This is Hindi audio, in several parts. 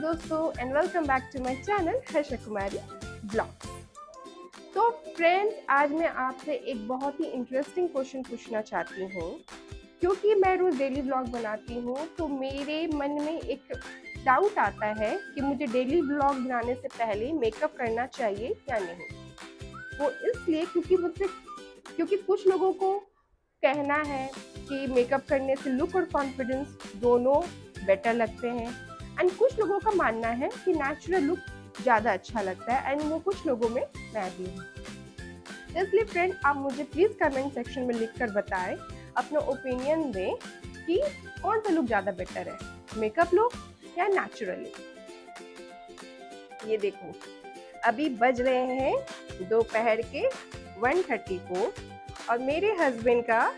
दोस्तों and welcome back to my channel Harsha Kumari blog. तो फ्रेंड्स, आज मैं आपसे एक बहुत ही इंटरेस्टिंग क्वेश्चन पूछना चाहती हूँ, क्योंकि मैं रोज़ डेली ब्लॉग बनाती हूँ तो मेरे मन में एक डाउट आता है कि मुझे डेली ब्लॉग बनाने से पहले मेकअप करना चाहिए या नहीं। वो इसलिए क्योंकि कुछ लोगों को कहना है कि मेकअप करने से लुक और कॉन्फिडेंस दोनों बेटर लगते हैं, एंड कुछ लोगों का मानना है कि नेचुरल लुक ज़्यादा अच्छा लगता है, एंड वो कुछ लोगों में मैं भी हूँ। इसलिए फ्रेंड, आप मुझे प्लीज़ कमेंट सेक्शन में लिखकर बताएं, अपना ओपिनियन दें कि कौन सा लुक ज़्यादा बेटर है, मेकअप लुक या नेचुरल लुक। ये देखो, अभी बज रहे हैं दोपहर के 1:34 और मेरे हस्बैंड का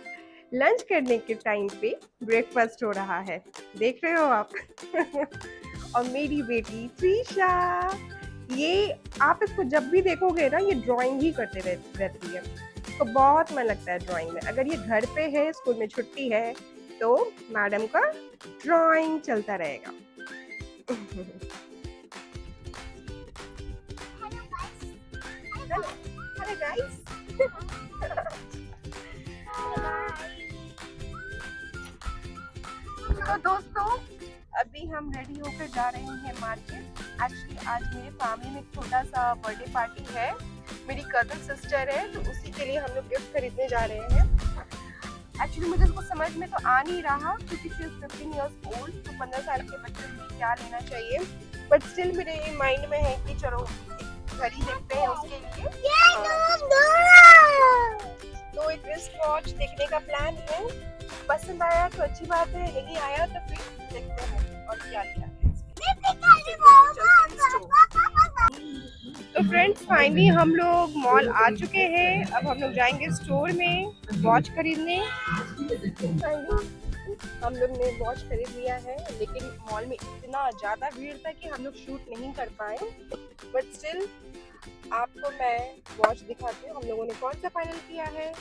लंच करने के टाइम पे ब्रेकफास्ट हो रहा है, देख रहे हो आप। और मेरी बेटी त्रिशा, ये आप इसको जब भी देखोगे ना, ये ड्राइंग ही करते रहती है। तो बहुत मन लगता है ड्राइंग में। अगर ये घर पे है, स्कूल में छुट्टी है, तो मैडम का ड्राइंग चलता रहेगा। Hello guys. तो दोस्तों, अभी हम रेडी होकर जा रहे हैं मार्केट। एक्चुअली आज मेरे फैमिली में एक छोटा सा बर्थडे पार्टी है, मेरी कजन सिस्टर है, तो उसी के लिए हम लोग गिफ्ट खरीदने जा रहे हैं। एक्चुअली मुझे उसको समझ में तो आ नहीं रहा, क्योंकि शी इज 15 इयर्स ओल्ड, तो 15 साल के बच्चे के लिए क्या लेना चाहिए, बट स्टिल मेरे माइंड में है कि चलो घड़ी देखते हैं उसके लिए। तो एक रिस्ट वॉच देखने का प्लान है। पसंद आया तो अच्छी बात है, नहीं आया तो फिर देखते हैं और क्या लिया है। तो फ्रेंड्स, फाइनली हम लोग मॉल आ चुके हैं। अब हम लोग जाएंगे स्टोर में वॉच खरीदने। हम लोग ने वॉच खरीद लिया है, लेकिन मॉल में इतना ज़्यादा भीड़ था कि हम लोग शूट नहीं कर पाए, बट स्टिल आपको मैं वॉच दिखाती हूँ। हम लोगों ने कौन सा फाइनल किया है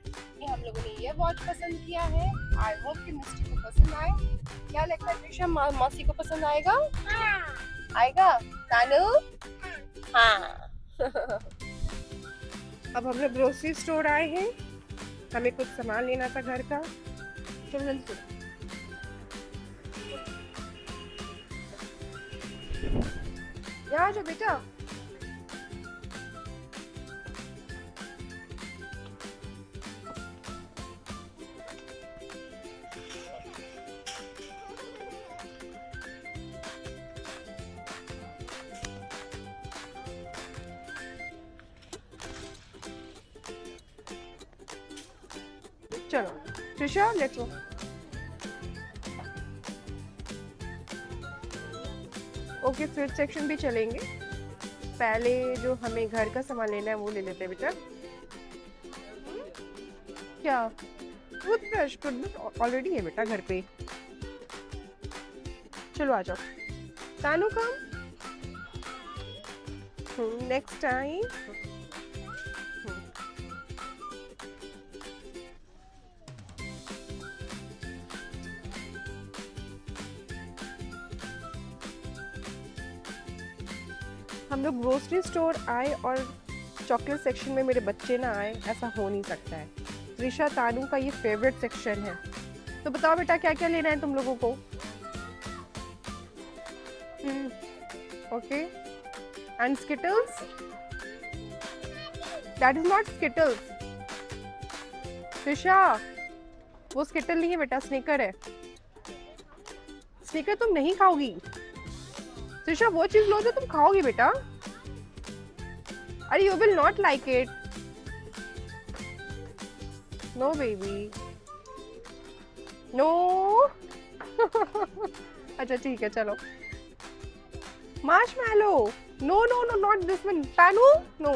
कि हम लोगों ने ये वॉच पसंद किया है। आई होप कि मिस्टी को पसंद आए। क्या लगता है त्रिशा, मौसी को पसंद आएगा? आएगा तानू? हाँ। अब हम लोग ग्रोसरी स्टोर आए हैं, हमें कुछ सामान लेना था घर का। चलो जल्दी यहाँ जो बेटा। चलो Trisha, let's go. Okay, sweet section भी चलेंगे। पहले जो हमें घर का सामान लेना है वो ले लेते हैं बेटा। क्या? टूथब्रश ऑलरेडी है बेटा घर पे। चलो आ जाओ तानू, कम नेक्स्ट टाइम। हम लोग ग्रोसरी स्टोर आए और चॉकलेट सेक्शन में मेरे बच्चे ना आए, ऐसा हो नहीं सकता है। त्रिशा तानू का ये फेवरेट सेक्शन है। तो बताओ बेटा, क्या क्या लेना है तुम लोगों को? Okay, and Skittles? That is not Skittles Trisha, वो स्किटल नहीं है बेटा, स्निकर है। स्निकर तुम नहीं खाओगी त्रिशा, वो चीज लो जो तुम खाओगी बेटा। अरे you will not like it. No baby, no. अच्छा ठीक है, चलो। Marshmallow, no no no, not this one. Tanu, no,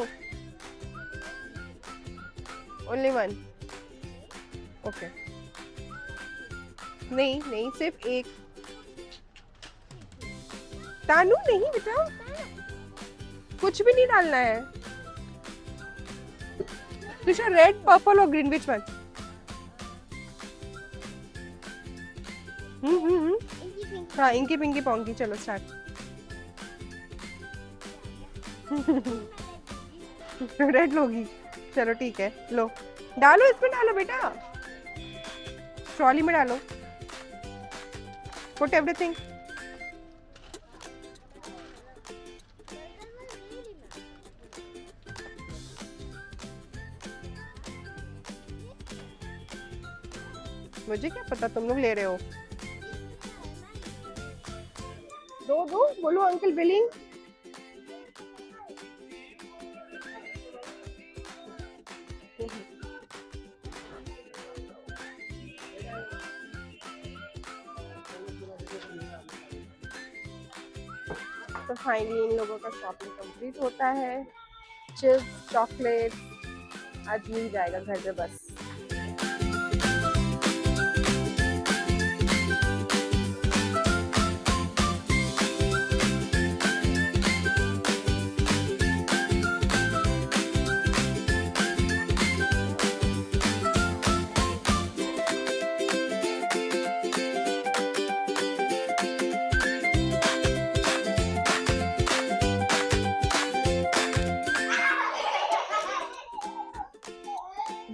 only one. Okay, नहीं नहीं, सिर्फ एक। तानू नहीं बेटा, कुछ भी नहीं डालना है। त्रिशा, रेड, पर्पल और ग्रीन, विच वन? हाँ, इंकी पिंकी पोंकी। चलो स्टार्ट। रेड लोगी, चलो ठीक है, लो डालो, इसमें डालो बेटा, ट्रॉली में डालो, पुट एवरीथिंग। मुझे क्या पता तुम लोग ले रहे हो। दो दो, बोलो अंकल बिलिंग। तो फाइनली इन लोगों का शॉपिंग कंप्लीट होता है। चिप्स, चॉकलेट आज मिल जाएगा घर पे बस।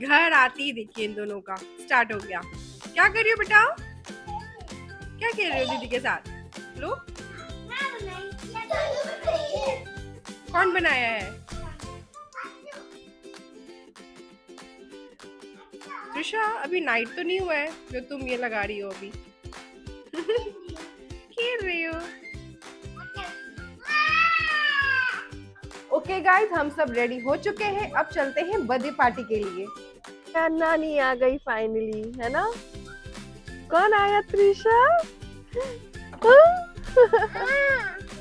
घर आती ही देखिए इन दोनों का स्टार्ट हो गया। क्या कर रही हो बेटा, क्या खेल रहे हो दीदी के साथ? लो, कौन बनाया है? त्रिशा अभी नाइट तो नहीं हुआ है जो तुम ये लगा रही हो अभी। खेल रही हो। ओके गाइस, हम सब रेडी हो चुके हैं, अब चलते हैं बर्थडे पार्टी के लिए। नानी आ गई फाइनली, है ना? कौन आया त्रिशा?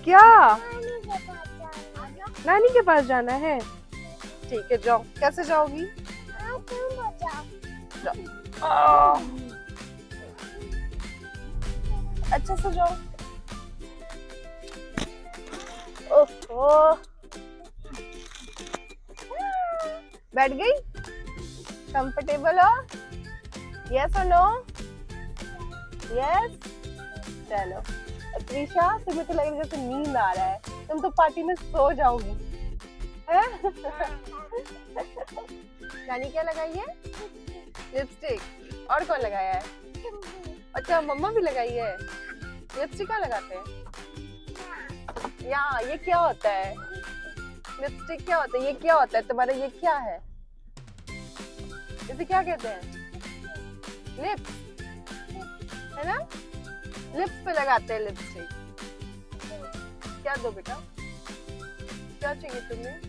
क्या नानी के पास जाना है? ठीक है जाओ। कैसे जाओगी? जाओ। अच्छा से जाओ। ओहो, बैठ गई? कंफर्टेबल हो? यस और नो? यस। चलो त्रिशा, तुम्हें तो लग रहा है जैसे नींद आ रहा है, तुम तो पार्टी में सो जाओगी, है? नानी क्या लगाई है? लिपस्टिक। और कौन लगाया है? अच्छा, मम्मा भी लगाई है। लिपस्टिक क्या लगाते हैं? यहाँ ये क्या होता है? लिपस्टिक क्या होता है? ये क्या होता है तुम्हारा? ये क्या है? इसे क्या कहते हैं? लिप्स, है ना? लिप्स पे लगाते हैं लिपस्टिक। क्या दो बेटा? क्या चाहिए तुम्हें?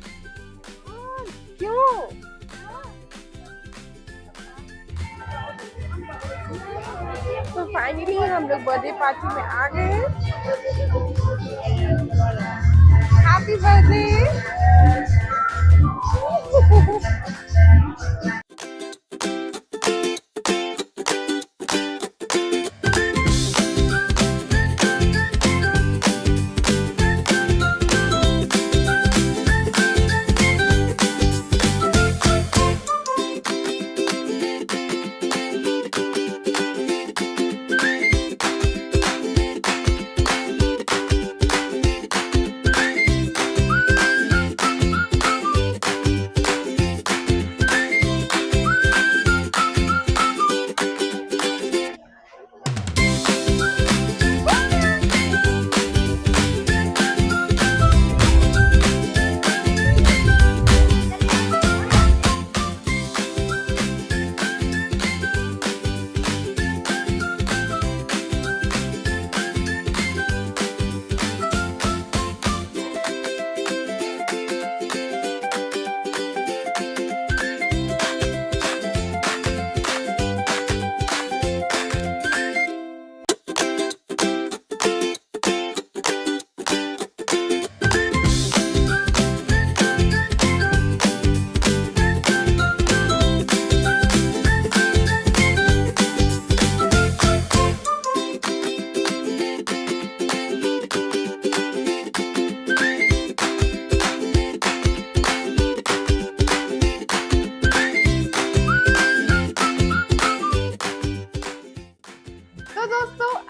क्यों? तो फाइनली हम लोग बर्थडे पार्टी में आ गए। Happy birthday.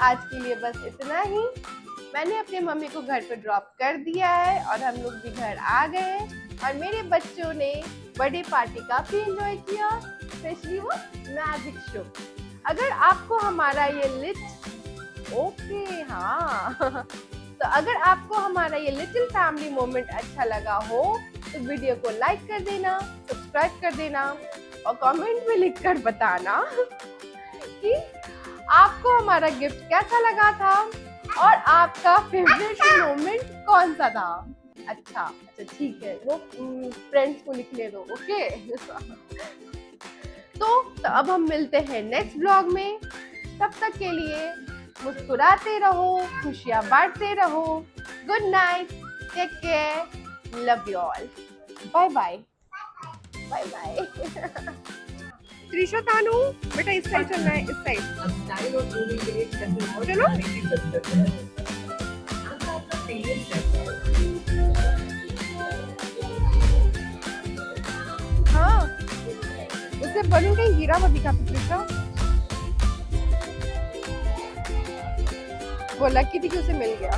आज के लिए बस इतना ही। मैंने अपने मम्मी को घर पे ड्रॉप कर दिया है और हम लोग भी घर आ गए हैं और मेरे बच्चों ने बर्थडे पार्टी काफी एंजॉय किया, स्पेशली वो मैजिक शो। अगर आपको हमारा ये तो अगर आपको हमारा ये लिटिल फैमिली मोमेंट अच्छा लगा हो तो वीडियो को लाइक कर देना, सब्सक्राइब कर देना और कमेंट में लिखकर बताना कि आपको हमारा गिफ्ट कैसा लगा था और आपका फेवरेट मोमेंट कौन सा था। अच्छा ठीक है, वो फ्रेंड्स को लिख ले दो, ओके। तो अब हम मिलते हैं नेक्स्ट ब्लॉग में। तब तक के लिए मुस्कुराते रहो, खुशियां बांटते रहो। Good night, take care, love you all, bye bye bye bye. Trisha, Tanu बेटा इस साइड चलना है, इस साइड चलो। हाँ, उससे बलून कहीं गिरा मत दिखा त्रिशा। वो लकी थी कि उसे मिल गया।